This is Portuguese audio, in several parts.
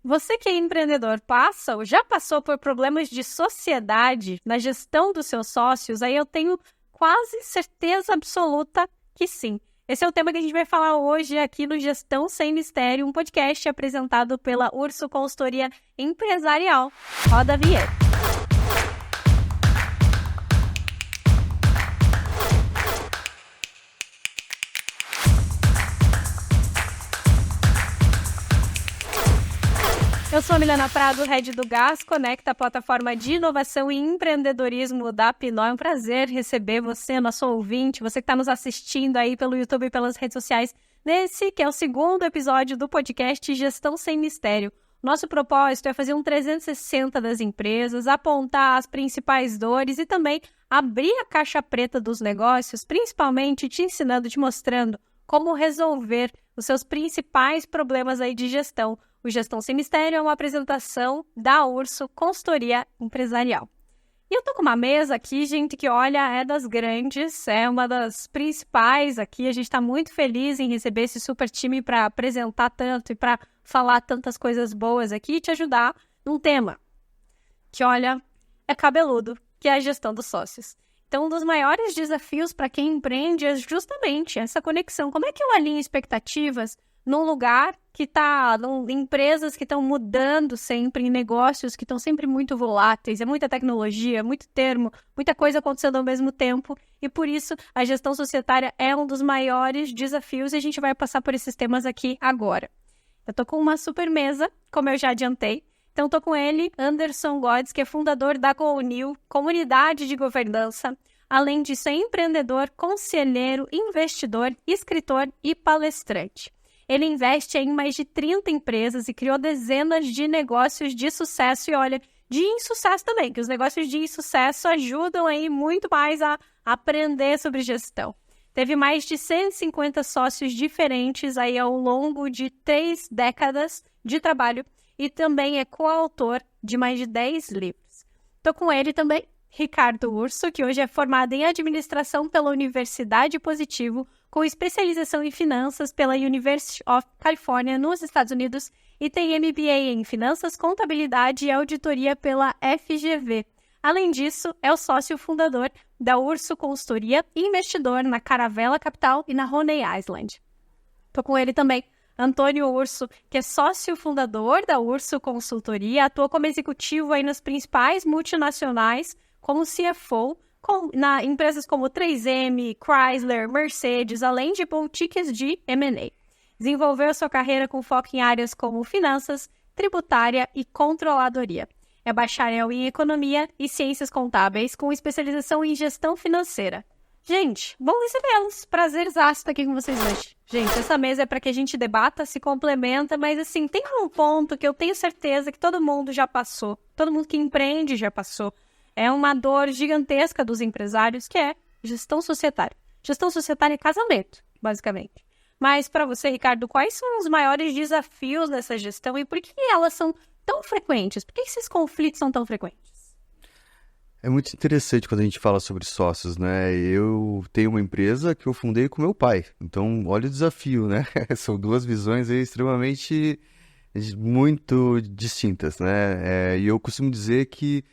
Você que é empreendedor passa ou já passou por problemas de sociedade na gestão dos seus sócios? Aí eu tenho quase certeza absoluta que sim. Esse é o tema que a gente vai falar hoje aqui no Gestão Sem Mistério, um podcast apresentado pela Urso Consultoria Empresarial. Roda a vinheta. Eu sou a Milena Prado, Head do Gás Conecta, a plataforma de inovação e empreendedorismo da Pinó. É um prazer receber você, nosso ouvinte, você que está nos assistindo aí pelo YouTube e pelas redes sociais, nesse que é o segundo episódio do podcast Gestão Sem Mistério. Nosso propósito é fazer um 360 das empresas, apontar as principais dores e também abrir a caixa preta dos negócios, principalmente te ensinando, te mostrando como resolver os seus principais problemas aí de gestão. O Gestão Sem Mistério é uma apresentação da Urso Consultoria Empresarial. E eu tô com uma mesa aqui, gente, que olha, é das grandes, é uma das principais aqui. A gente tá muito feliz em receber esse super time para apresentar tanto e para falar tantas coisas boas aqui e te ajudar num tema que, olha, é cabeludo, que é a gestão dos sócios. Então, um dos maiores desafios para quem empreende é justamente essa conexão. Como é que eu alinho expectativas num lugar que está, em empresas que estão mudando sempre, em negócios que estão sempre muito voláteis, é muita tecnologia, muito termo, muita coisa acontecendo ao mesmo tempo, e por isso a gestão societária é um dos maiores desafios e a gente vai passar por esses temas aqui agora. Eu estou com uma super mesa, como eu já adiantei, então estou com ele, Anderson Godes, que é fundador da GoNew, comunidade de governança. Além disso, é empreendedor, conselheiro, investidor, escritor e palestrante. Ele investe em mais de 30 empresas e criou dezenas de negócios de sucesso e, olha, de insucesso também, que os negócios de insucesso ajudam aí muito mais a aprender sobre gestão. Teve mais de 150 sócios diferentes aí ao longo de 3 décadas de trabalho e também é coautor de mais de 10 livros. Estou com ele também, Ricardo Urso, que hoje é formado em administração pela Universidade Positivo, com especialização em finanças pela University of California, nos Estados Unidos, e tem MBA em finanças, contabilidade e auditoria pela FGV. Além disso, é o sócio fundador da Urso Consultoria e investidor na Caravela Capital e na Honey Island. Estou com ele também, Antônio Urso, que é sócio fundador da Urso Consultoria, atua como executivo aí nas principais multinacionais, como CFO, em empresas como 3M, Chrysler, Mercedes, além de boutiques de M&A. Desenvolveu sua carreira com foco em áreas como finanças, tributária e controladoria. É bacharel em economia e ciências contábeis, com especialização em gestão financeira. Gente, bom recebê-los. Prazerzaço estar aqui com vocês hoje. Gente, essa mesa é para que a gente debata, se complementa, mas assim, tem um ponto que eu tenho certeza que todo mundo já passou, todo mundo que empreende já passou. É uma dor gigantesca dos empresários, que é gestão societária. Gestão societária é casamento, basicamente. Mas para você, Ricardo, quais são os maiores desafios dessa gestão e por que elas são tão frequentes? Por que esses conflitos são tão frequentes? É muito interessante quando a gente fala sobre sócios, né? Eu tenho uma empresa que eu fundei com meu pai. Então, olha o desafio, né? São duas visões aí extremamente muito distintas, né? E eu costumo dizer que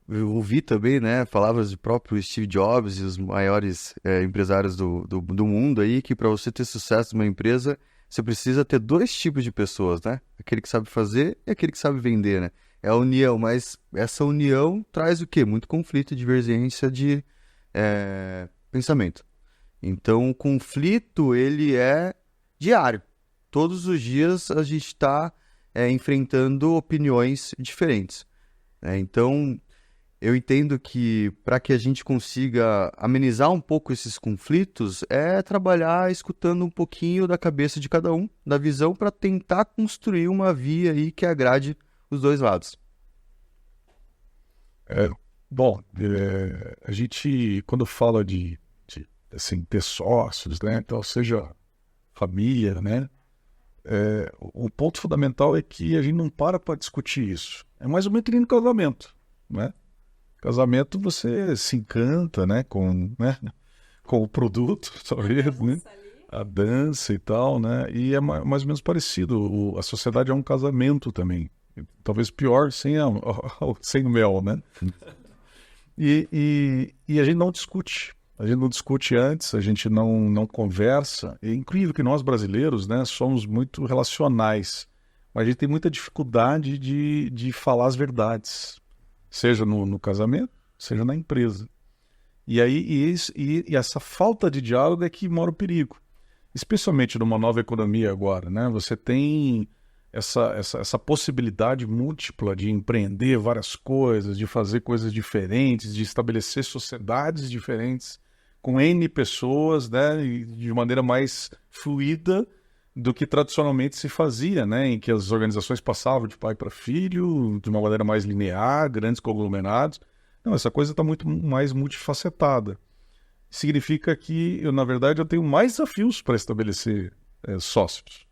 eu ouvi também, né, palavras do próprio Steve Jobs e os maiores empresários do mundo aí, que para você ter sucesso numa empresa, você precisa ter 2 tipos de pessoas, né? Aquele que sabe fazer e aquele que sabe vender, né? É a união, mas essa união traz o quê? Muito conflito e divergência de pensamento. Então, o conflito, ele é diário. Todos os dias a gente está enfrentando opiniões diferentes. Então, eu entendo que para que a gente consiga amenizar um pouco esses conflitos, é trabalhar escutando um pouquinho da cabeça de cada um, da visão, para tentar construir uma via aí que agrade os 2 lados. A gente, quando fala de assim, ter sócios, né, então, seja família, né, o ponto fundamental é que a gente não para discutir isso. É mais ou menos que nem no casamento, né? Casamento você se encanta, né, com o produto, talvez, né? a dança e tal, né? E é mais ou menos parecido. A sociedade é um casamento também. Talvez pior sem sem o mel, né? E a gente não discute. A gente não discute antes, a gente não conversa. É incrível que nós brasileiros, né, somos muito relacionais. Mas a gente tem muita dificuldade de falar as verdades. Seja no casamento, seja na empresa. E aí essa falta de diálogo é que mora o perigo. Especialmente numa nova economia agora, né? Você tem essa possibilidade múltipla de empreender várias coisas, de fazer coisas diferentes, de estabelecer sociedades diferentes com N pessoas, né? E de maneira mais fluida do que tradicionalmente se fazia, né? Em que as organizações passavam de pai para filho, de uma maneira mais linear, grandes conglomerados. Não, essa coisa está muito mais multifacetada. Significa que, na verdade, eu tenho mais desafios para estabelecer sócios.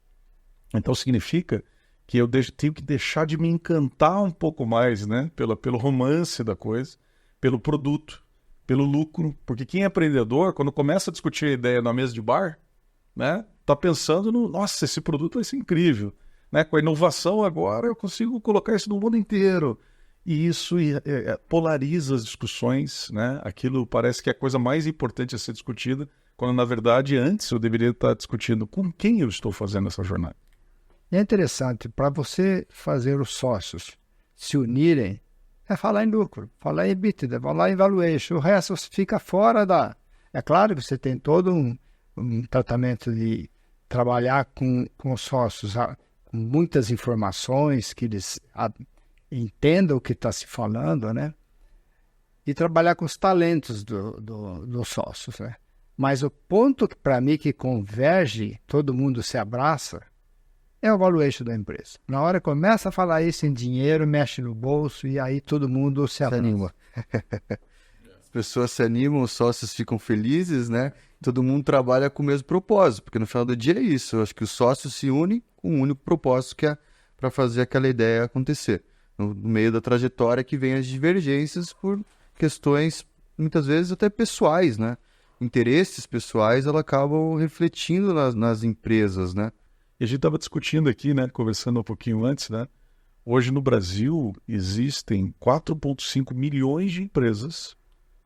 Então, significa que eu tenho que deixar de me encantar um pouco mais, né? Pelo romance da coisa, pelo produto, pelo lucro. Porque quem é empreendedor, quando começa a discutir a ideia na mesa de bar, né? Tá pensando nossa, esse produto vai ser incrível. Né? Com a inovação agora, eu consigo colocar isso no mundo inteiro. E isso polariza as discussões, né? Aquilo parece que é a coisa mais importante a ser discutida, quando, na verdade, antes eu deveria estar discutindo com quem eu estou fazendo essa jornada. E é interessante, para você fazer os sócios se unirem, é falar em lucro, falar em EBITDA, falar em valuation, o resto fica fora da... É claro que você tem todo um tratamento de trabalhar com os sócios, com muitas informações que eles... entenda o que está se falando, né? E trabalhar com os talentos dos sócios, né? Mas o ponto para mim que converge, todo mundo se abraça, é o valuation da empresa. Na hora que começa a falar isso em dinheiro, mexe no bolso e aí todo mundo se anima. As pessoas se animam, os sócios ficam felizes, né? Todo mundo trabalha com o mesmo propósito, porque no final do dia é isso. Eu acho que os sócios se unem com um único propósito, que é para fazer aquela ideia acontecer. No meio da trajetória que vem as divergências por questões, muitas vezes até pessoais, né? Interesses pessoais, elas acabam refletindo nas empresas, né? E a gente estava discutindo aqui, né? Conversando um pouquinho antes, né? Hoje no Brasil existem 4,5 milhões de empresas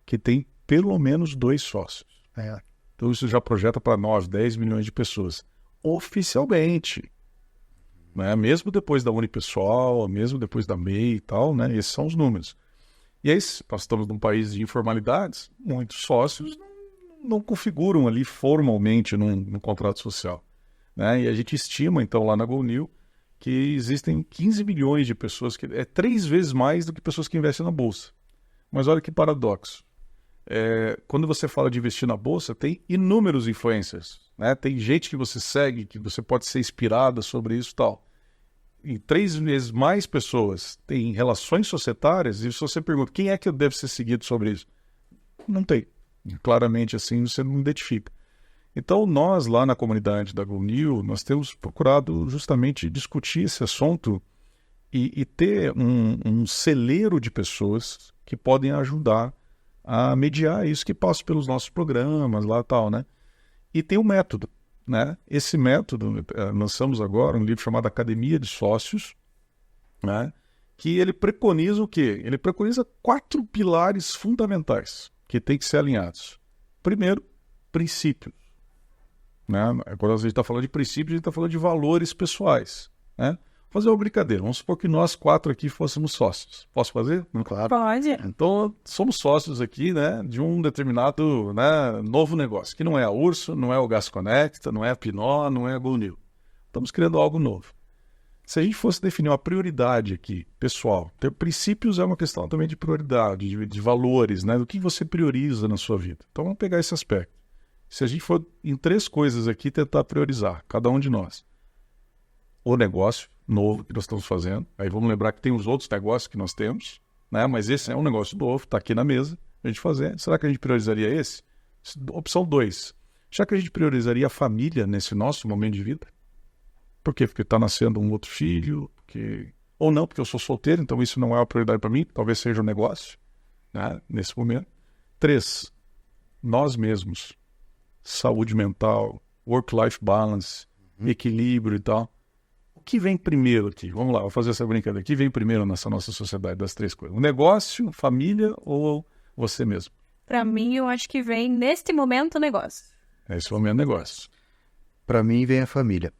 que têm pelo menos 2 sócios. Então isso já projeta para nós 10 milhões de pessoas. Oficialmente. Né? Mesmo depois da Unipessoal, mesmo depois da MEI e tal, né? Esses são os números. E aí, nós estamos num país de informalidades, muitos sócios não configuram ali formalmente num contrato social. Né? E a gente estima, então, lá na GoNew, que existem 15 milhões de pessoas, que é 3 vezes mais do que pessoas que investem na Bolsa. Mas olha que paradoxo. Quando você fala de investir na Bolsa, tem inúmeros influencers. Né? Tem gente que você segue, que você pode ser inspirada sobre isso e tal. E 3 vezes mais pessoas têm relações societárias, e se você pergunta quem é que deve ser seguido sobre isso, não tem. Claramente assim você não identifica. Então nós lá na comunidade da GoNew, nós temos procurado justamente discutir esse assunto e ter um celeiro de pessoas que podem ajudar a mediar isso, que passa pelos nossos programas lá e tal, né? E tem um método, né? Esse método, lançamos agora um livro chamado Academia de Sócios, né? Que ele preconiza o quê? Ele preconiza 4 pilares fundamentais que têm que ser alinhados. Primeiro, princípios. Né? Quando a gente está falando de princípios, a gente está falando de valores pessoais. Né? Vou fazer uma brincadeira. Vamos supor que nós 4 aqui fôssemos sócios. Posso fazer? Claro. Pode. Então, somos sócios aqui, né, de um determinado, né, novo negócio, que não é a Urso, não é o Gasconecta, não é a Pinot, não é a GoNew. Estamos criando algo novo. Se a gente fosse definir uma prioridade aqui, pessoal, ter princípios é uma questão também de prioridade, de valores, né, do que você prioriza na sua vida. Então, vamos pegar esse aspecto. Se a gente for em 3 coisas aqui, tentar priorizar, cada um de nós. O negócio novo que nós estamos fazendo. Aí vamos lembrar que tem os outros negócios que nós temos, né? Mas esse é um negócio novo, está aqui na mesa, a gente fazer. Será que a gente priorizaria esse? Opção 2. Será que a gente priorizaria a família nesse nosso momento de vida? Por quê? Porque está nascendo um outro filho, ou não, porque eu sou solteiro, então isso não é uma prioridade para mim, talvez seja um negócio, né? Nesse momento. 3. Nós mesmos. Saúde mental, work-life balance, equilíbrio e tal. O que vem primeiro aqui? Vamos lá, vou fazer essa brincadeira. O que vem primeiro nessa nossa sociedade das três coisas? O negócio, família ou você mesmo? Pra mim, eu acho que vem, neste momento, o negócio. Esse é o meu negócio. Para mim vem a família.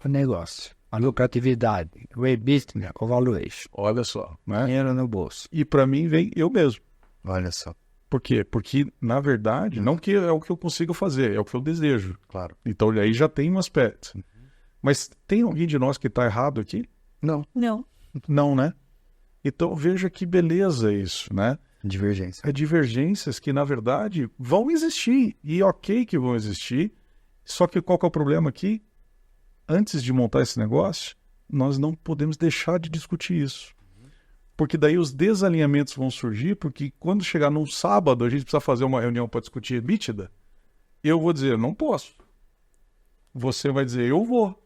O negócio, a lucratividade, o EBITDA, o valuation, Olha só, né? dinheiro no bolso. E para mim vem eu mesmo. Olha só, Por quê? Porque, na verdade, não que é o que eu consigo fazer, é o que eu desejo. claro. Então, aí já tem um aspecto. Mas tem alguém de nós que está errado aqui? Não, Não. Não, né? Então, veja que beleza isso, né? divergência. É divergências que, na verdade, vão existir. E ok que vão existir. Só que qual que é o problema aqui? Antes de montar esse negócio, nós não podemos deixar de discutir isso. Porque daí os desalinhamentos vão surgir, porque quando chegar num sábado, a gente precisa fazer uma reunião para discutir EBITDA, eu vou dizer, não posso. Você vai dizer, eu vou.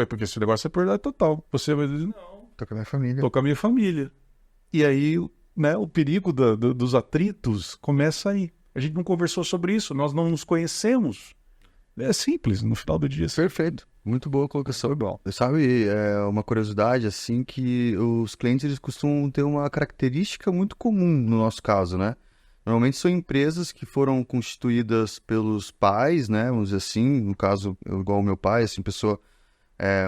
Porque esse negócio é prioridade total. Você vai dizer, não, Tô com a minha família. estou com a minha família. E aí, né, o perigo dos atritos começa aí. A gente não conversou sobre isso, nós não nos conhecemos. É simples, no final do dia. Perfeito. Muito boa colocação. Foi bom. Sabe, é uma curiosidade, assim, que os clientes, eles costumam ter uma característica muito comum no nosso caso, né? Normalmente são empresas que foram constituídas pelos pais, né? Vamos dizer assim, no caso, igual o meu pai, assim, pessoa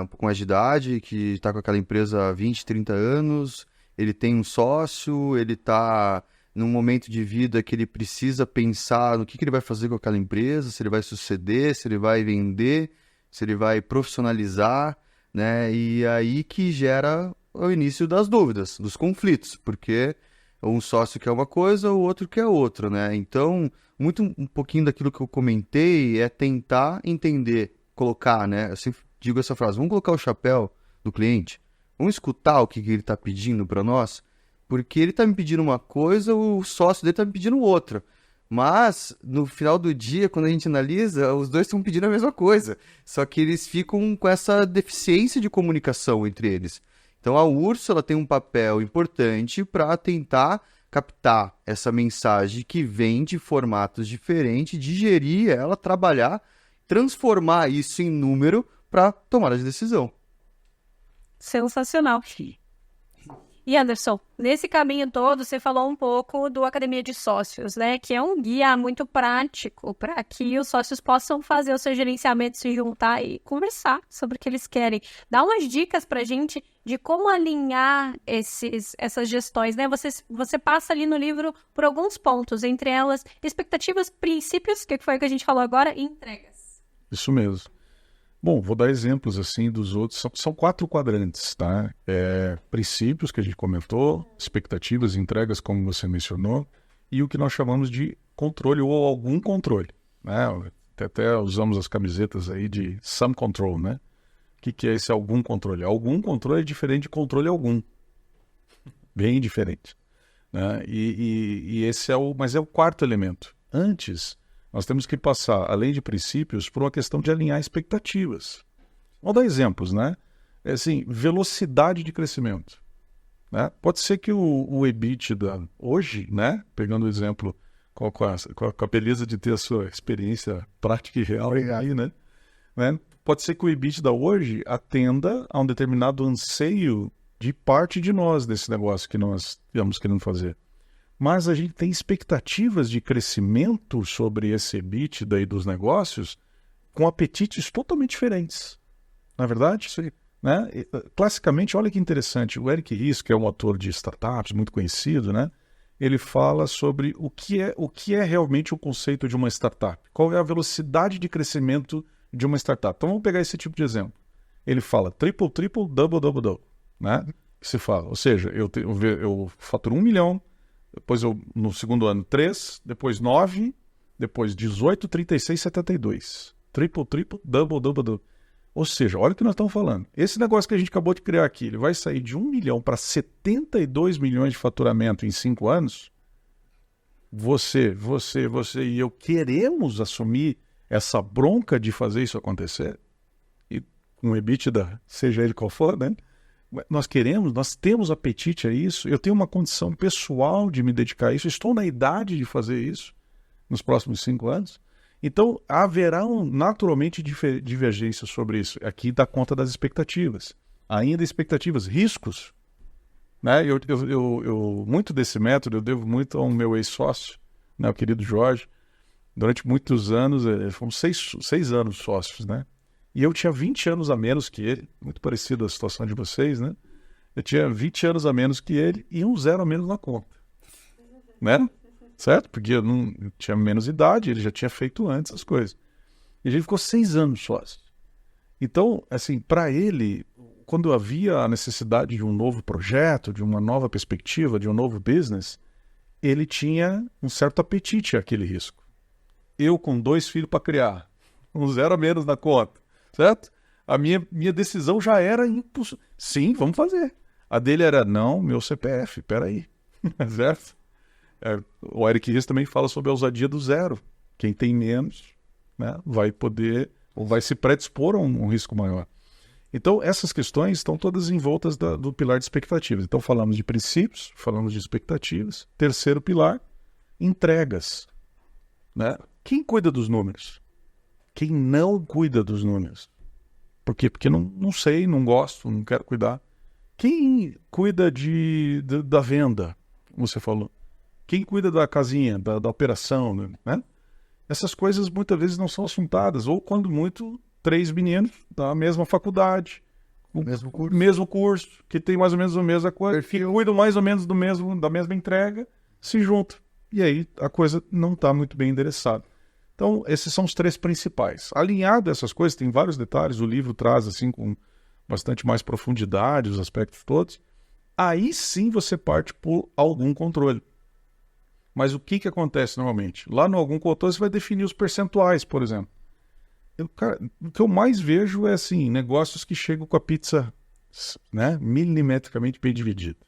um pouco mais de idade, que está com aquela empresa há 20, 30 anos, ele tem um sócio, ele está num momento de vida que ele precisa pensar no que ele vai fazer com aquela empresa, se ele vai suceder, se ele vai vender, se ele vai profissionalizar, né? E aí que gera o início das dúvidas, dos conflitos, porque um sócio quer uma coisa, o outro quer outra, né? Então, um pouquinho daquilo que eu comentei é tentar entender, colocar, né? Eu sempre digo essa frase, vamos colocar o chapéu do cliente, vamos escutar o que ele está pedindo para nós, porque ele está me pedindo uma coisa, o sócio dele está me pedindo outra. Mas, no final do dia, quando a gente analisa, os dois estão pedindo a mesma coisa. Só que eles ficam com essa deficiência de comunicação entre eles. Então, a Urso ela tem um papel importante para tentar captar essa mensagem que vem de formatos diferentes, digerir ela, trabalhar, transformar isso em número para tomar a decisão. Sensacional. E Anderson, nesse caminho todo, você falou um pouco do Academia de Sócios, né? Que é um guia muito prático para que os sócios possam fazer o seu gerenciamento, se juntar e conversar sobre o que eles querem. Dá umas dicas para a gente de como alinhar essas gestões, né? Você passa ali no livro por alguns pontos, entre elas expectativas, princípios, que foi o que a gente falou agora, e entregas. Isso mesmo. Bom, vou dar exemplos assim dos outros. São 4 quadrantes, tá? Princípios que a gente comentou, expectativas, entregas, como você mencionou, e o que nós chamamos de controle ou algum controle, né? Até usamos as camisetas aí de some control, né? O que é esse algum controle? Algum controle é diferente de controle algum. Bem diferente, né? E esse mas é o quarto elemento. Antes, nós temos que passar, além de princípios, por uma questão de alinhar expectativas. Vamos dar exemplos, né? Assim, velocidade de crescimento, né? Pode ser que o EBITDA hoje, né? Pegando o exemplo com a beleza de ter a sua experiência prática e real aí, né? Pode ser que o EBITDA hoje atenda a um determinado anseio de parte de nós desse negócio que nós estamos querendo fazer. Mas a gente tem expectativas de crescimento sobre esse EBITDA aí dos negócios com apetites totalmente diferentes. Não é verdade? Sim. Né? Classicamente, olha que interessante, o Eric Ries, que é um autor de startups muito conhecido, né? Ele fala sobre o que é realmente o conceito de uma startup. Qual é a velocidade de crescimento de uma startup. Então vamos pegar esse tipo de exemplo. Ele fala triple, double, double, double. Né? Que se fala, ou seja, eu faturo 1 milhão, depois no segundo ano 3, depois 9, depois 18, 36, 72. Triple, double, double, double. Ou seja, olha o que nós estamos falando. Esse negócio que a gente acabou de criar aqui, ele vai sair de 1 milhão para 72 milhões de faturamento em 5 anos. Você e eu queremos assumir essa bronca de fazer isso acontecer? E com o EBITDA, seja ele qual for, né? Nós temos apetite a isso, eu tenho uma condição pessoal de me dedicar a isso, estou na idade de fazer isso nos próximos 5 anos. Então, haverá naturalmente divergência sobre isso. Aqui dá conta das expectativas. Ainda expectativas, riscos. Né? Muito desse método eu devo muito ao meu ex-sócio, né, o querido Jorge. Durante muitos anos, fomos 6 anos sócios, né? E eu tinha 20 anos a menos que ele, muito parecido à situação de vocês, né? Eu tinha 20 anos a menos que ele e 1 zero a menos na conta. Né? Certo? Porque eu tinha menos idade, ele já tinha feito antes as coisas. E a gente ficou 6 anos sócios. Então, assim, para ele, quando havia a necessidade de um novo projeto, de uma nova perspectiva, de um novo business, ele tinha um certo apetite àquele risco. Eu com 2 filhos para criar, 1 zero a menos na conta, certo? A minha decisão já era impulso. Sim, vamos fazer. A dele era, não, meu CPF, peraí, certo? O Eric Ries também fala sobre a ousadia do zero. Quem tem menos, né, vai poder, ou vai se predispor a um risco maior. Então, essas questões estão todas envoltas do pilar de expectativas. Então, falamos de princípios, falamos de expectativas. Terceiro pilar, entregas. Né? Quem cuida dos números? Quem não cuida dos números? Por quê? Porque não sei, não gosto, não quero cuidar. Quem cuida da venda, como você falou? Quem cuida da casinha, da operação? Né? Essas coisas muitas vezes não são assuntadas. Ou, quando muito, 3 meninos da mesma faculdade, mesmo curso, que tem mais ou menos a mesma coisa, que cuidam mais ou menos da mesma entrega, se juntam. E aí a coisa não está muito bem endereçada. Então, esses são os 3 principais. Alinhado a essas coisas, tem vários detalhes, o livro traz assim com bastante mais profundidade os aspectos todos. Aí sim você parte por algum controle. Mas o que acontece normalmente? Lá no algum controle você vai definir os percentuais, por exemplo. O que eu mais vejo é assim, negócios que chegam com a pizza, né, milimetricamente bem dividida.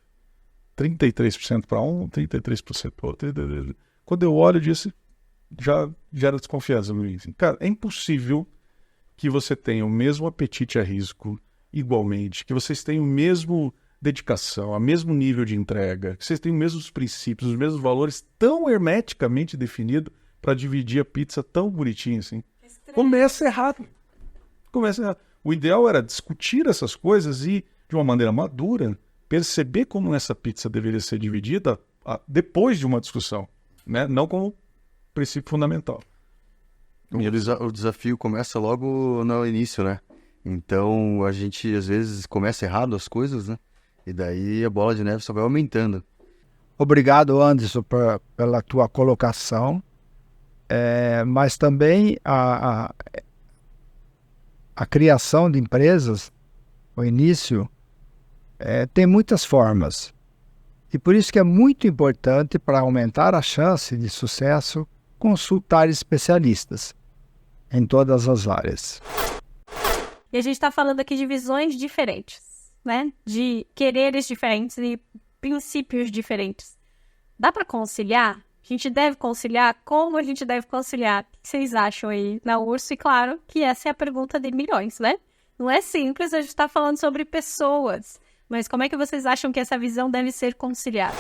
33% para um, 33% para outro. Quando eu olho disso, já gera desconfiança. Cara, é impossível que você tenha o mesmo apetite a risco igualmente, que vocês tenham o mesmo dedicação, o mesmo nível de entrega, que vocês tenham os mesmos princípios, os mesmos valores tão hermeticamente definidos para dividir a pizza tão bonitinho assim. Começa errado. O ideal era discutir essas coisas e, de uma maneira madura, perceber como essa pizza deveria ser dividida depois de uma discussão, né? Não como princípio fundamental. O desafio começa logo no início, né? Então, a gente, às vezes, começa errado as coisas, né? E daí a bola de neve só vai aumentando. Obrigado, Anderson, pela tua colocação. Mas também a criação de empresas, o início, tem muitas formas. E por isso que é muito importante, para aumentar a chance de sucesso, consultar especialistas em todas as áreas. E a gente está falando aqui de visões diferentes, né? De quereres diferentes e princípios diferentes. Dá para conciliar? A gente deve conciliar? Como a gente deve conciliar? O que vocês acham aí na Urso? E claro que essa é a pergunta de milhões, né? Não é simples, a gente está falando sobre pessoas. Mas como é que vocês acham que essa visão deve ser conciliada?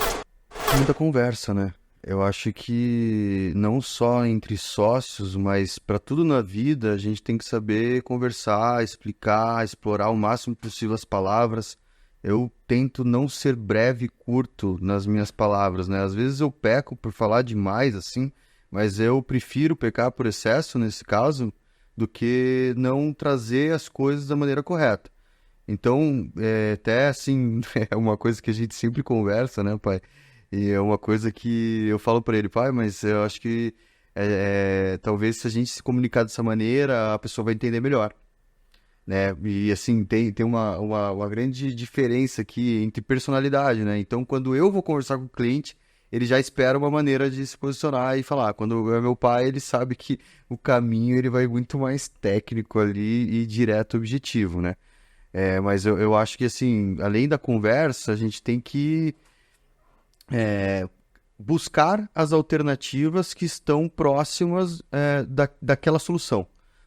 Muita conversa, né? Eu acho que não só entre sócios, mas para tudo na vida, a gente tem que saber conversar, explicar, explorar o máximo possível as palavras. Eu tento não ser breve e curto nas minhas palavras, né? Às vezes eu peco por falar demais, assim, mas eu prefiro pecar por excesso, nesse caso, do que não trazer as coisas da maneira correta. Então, até assim, é uma coisa que a gente sempre conversa, né, pai? E é uma coisa que eu falo para ele, pai, mas eu acho que talvez se a gente se comunicar dessa maneira, a pessoa vai entender melhor. Né? E assim, tem uma grande diferença aqui entre personalidade, né? Então, quando eu vou conversar com o cliente, ele já espera uma maneira de se posicionar e falar. Quando é meu pai, ele sabe que o caminho ele vai muito mais técnico ali e direto objetivo, né? Mas eu acho que, assim, além da conversa, a gente tem que buscar as alternativas que estão próximas daquela solução,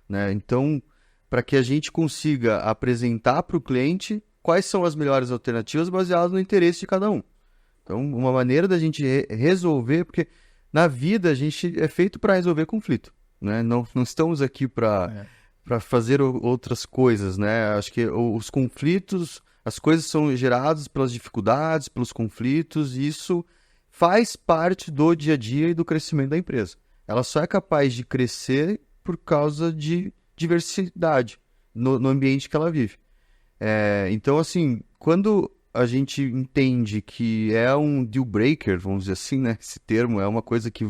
né? Então, para que a gente consiga apresentar para o cliente quais são as melhores alternativas baseadas no interesse de cada um. Então, uma maneira da gente resolver, porque na vida a gente é feito para resolver conflito, né? Não estamos aqui para fazer outras coisas, né? Acho que os conflitos, as coisas são geradas pelas dificuldades, pelos conflitos, e isso faz parte do dia a dia e do crescimento da empresa. Ela só é capaz de crescer por causa de diversidade no ambiente que ela vive. Então, assim, quando a gente entende que é um deal breaker, vamos dizer assim, né? Esse termo é uma coisa que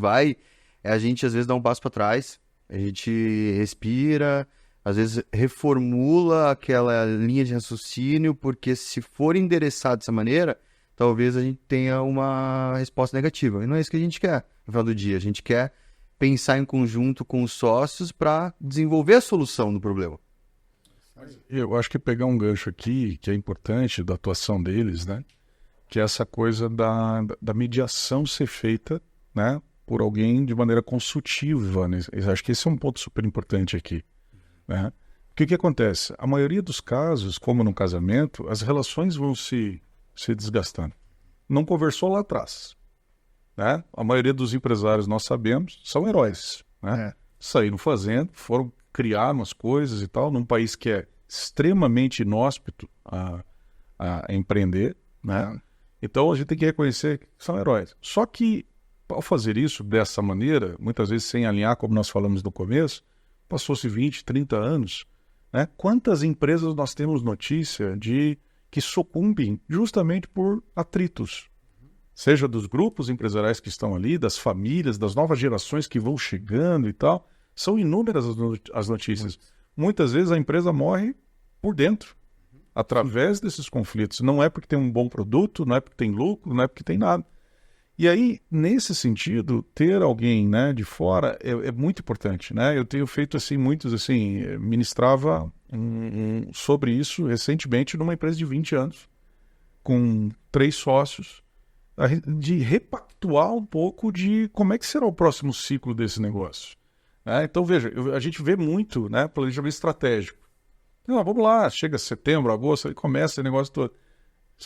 a gente às vezes dá um passo para trás, a gente respira, às vezes reformula aquela linha de raciocínio, porque se for endereçado dessa maneira, talvez a gente tenha uma resposta negativa. E não é isso que a gente quer no final do dia. A gente quer pensar em conjunto com os sócios para desenvolver a solução do problema. Eu acho que pegar um gancho aqui, que é importante da atuação deles, né? Que é essa coisa da mediação ser feita, né? Por alguém de maneira consultiva, né? Eu acho que esse é um ponto super importante aqui, né? O que acontece? A maioria dos casos, como no casamento, as relações vão se desgastando. Não conversou lá atrás, né? A maioria dos empresários, nós sabemos, são heróis, né? Saíram fazendo, foram criar umas coisas e tal, num país que é extremamente inóspito a empreender, né? Então a gente tem que reconhecer que são heróis. Só que, ao fazer isso dessa maneira, muitas vezes sem alinhar, como nós falamos no começo, passou-se 20, 30 anos, né? Quantas empresas nós temos notícia de que sucumbem justamente por atritos? Seja dos grupos empresariais que estão ali, das famílias, das novas gerações que vão chegando e tal. São inúmeras as notícias. Muitas vezes a empresa morre por dentro, através desses conflitos. Não é porque tem um bom produto, não é porque tem lucro, não é porque tem nada. E aí, nesse sentido, ter alguém, né, de fora é muito importante, né? Eu tenho feito assim, muitos assim, ministrava sobre isso recentemente numa empresa de 20 anos, com 3 sócios, de repactuar um pouco de como é que será o próximo ciclo desse negócio. Então, veja, a gente vê muito, né, planejamento estratégico. Não, vamos lá, chega setembro, agosto, aí começa esse negócio todo.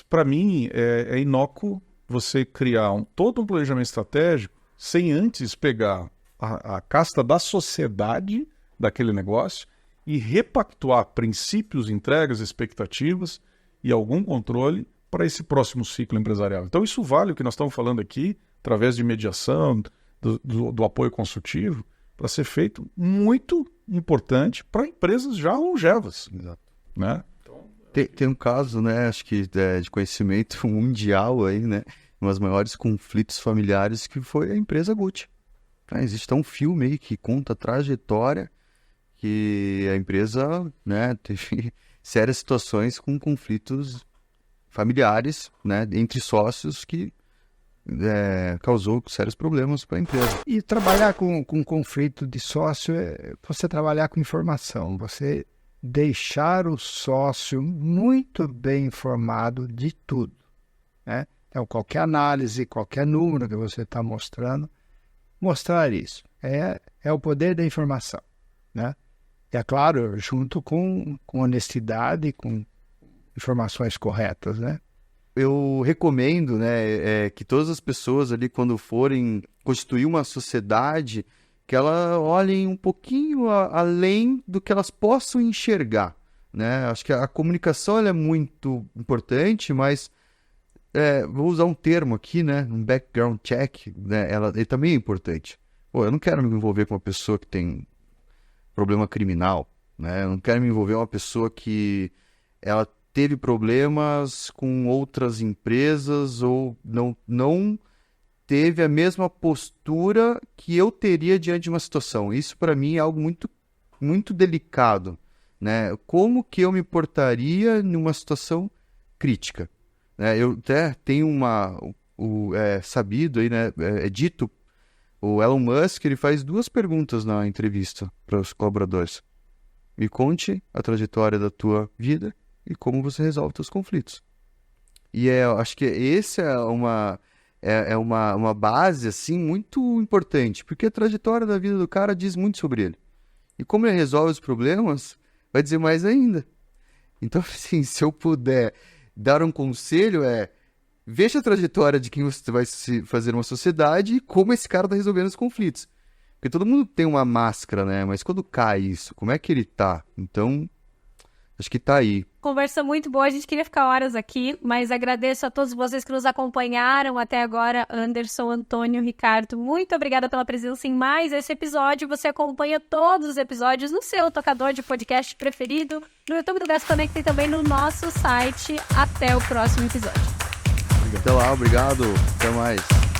Para mim, é inócuo você criar todo um planejamento estratégico sem antes pegar a casta da sociedade daquele negócio e repactuar princípios, entregas, expectativas e algum controle para esse próximo ciclo empresarial. Então, isso vale o que nós estamos falando aqui, através de mediação, do apoio consultivo, para ser feito muito importante para empresas já longevas. Exato. Né? Tem um caso, né, acho que de conhecimento mundial aí, né, um dos maiores conflitos familiares que foi a empresa Gucci. Existe um filme aí que conta a trajetória que a empresa, né, teve sérias situações com conflitos familiares, né, entre sócios que causou sérios problemas para a empresa. E trabalhar com conflito de sócio é você trabalhar com informação, você deixar o sócio muito bem informado de tudo, né? Então, qualquer análise, qualquer número que você está mostrando, mostrar isso. É o poder da informação, né? E é claro, junto com honestidade, com informações corretas, né? Eu recomendo, né, que todas as pessoas ali, quando forem constituir uma sociedade, que elas olhem um pouquinho além do que elas possam enxergar, né? Acho que a comunicação ela é muito importante, mas vou usar um termo aqui, né, um background check, né, ele também é importante. Pô, eu não quero me envolver com uma pessoa que tem problema criminal, né? Eu não quero me envolver com uma pessoa que ela teve problemas com outras empresas ou não teve a mesma postura que eu teria diante de uma situação. Isso, para mim, é algo muito, muito delicado, né? Como que eu me portaria numa situação crítica? Eu até tenho sabido aí, né? É dito, o Elon Musk, ele faz 2 perguntas na entrevista para os colaboradores. Me conte a trajetória da tua vida e como você resolve seus conflitos. E acho que essa é uma base assim muito importante, porque a trajetória da vida do cara diz muito sobre ele. E como ele resolve os problemas, vai dizer mais ainda. Então, assim, se eu puder dar um conselho veja a trajetória de quem você vai fazer uma sociedade e como esse cara está resolvendo os conflitos. Porque todo mundo tem uma máscara, né? Mas quando cai isso, como é que ele tá? Então, acho que tá aí. Conversa muito boa, a gente queria ficar horas aqui, mas agradeço a todos vocês que nos acompanharam até agora, Anderson, Antônio, Ricardo, muito obrigada pela presença em mais esse episódio. Você acompanha todos os episódios no seu tocador de podcast preferido, no YouTube do Gas Connect e também no nosso site. Até o próximo episódio. Até lá, obrigado. Até mais.